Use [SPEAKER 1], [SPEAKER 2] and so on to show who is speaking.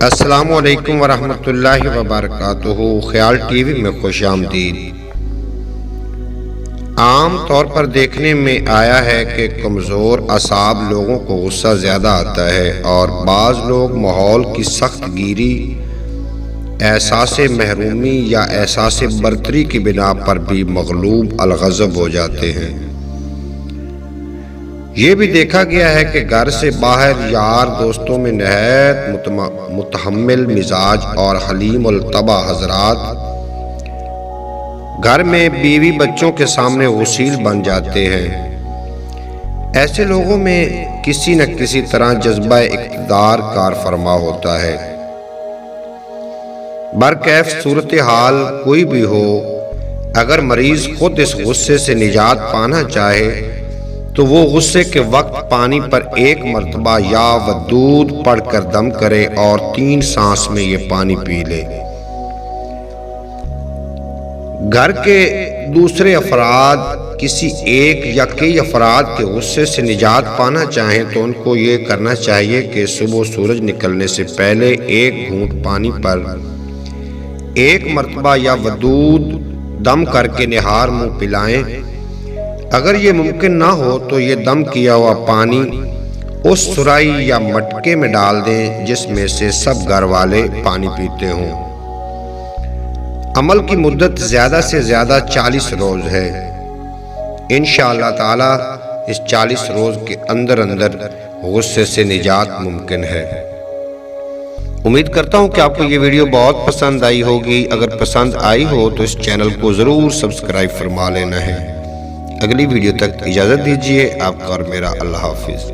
[SPEAKER 1] السلام علیکم ورحمۃ اللہ وبرکاتہ۔ خیال ٹی وی میں خوش آمدید۔ عام طور پر دیکھنے میں آیا ہے کہ کمزور اعصاب لوگوں کو غصہ زیادہ آتا ہے اور بعض لوگ ماحول کی سخت گیری، احساس محرومی یا احساس برتری کی بنا پر بھی مغلوب الغضب ہو جاتے ہیں۔ یہ بھی دیکھا گیا ہے کہ گھر سے باہر یار دوستوں میں نہایت متحمل مزاج اور حلیم الطبع حضرات گھر میں بیوی بچوں کے سامنے غسیل بن جاتے ہیں۔ ایسے لوگوں میں کسی نہ کسی طرح جذبہ اقتدار کار فرما ہوتا ہے۔ برکیف صورتحال کوئی بھی ہو، اگر مریض خود اس غصے سے نجات پانا چاہے تو وہ غصے کے وقت پانی پر ایک مرتبہ یا ودود پڑھ کر دم کرے اور 3 سانس میں یہ پانی پی لے۔ گھر کے دوسرے افراد کسی ایک یا کئی افراد کے غصے سے نجات پانا چاہیں تو ان کو یہ کرنا چاہیے کہ صبح سورج نکلنے سے پہلے ایک گھونٹ پانی پر ایک مرتبہ یا ودود دم کر کے نہار منہ پلائیں۔ اگر یہ ممکن نہ ہو تو یہ دم کیا ہوا پانی اس سرائی یا مٹکے میں ڈال دیں جس میں سے سب گھر والے پانی پیتے ہوں۔ عمل کی مدت زیادہ سے زیادہ 40 روز ہے۔ انشاءاللہ تعالی اس 40 روز کے اندر غصے سے نجات ممکن ہے۔ امید کرتا ہوں کہ آپ کو یہ ویڈیو بہت پسند آئی ہوگی۔ اگر پسند آئی ہو تو اس چینل کو ضرور سبسکرائب فرما لینا ہے۔ اگلی ویڈیو تک اجازت دیجیے۔ آپ کا اور میرا اللہ حافظ۔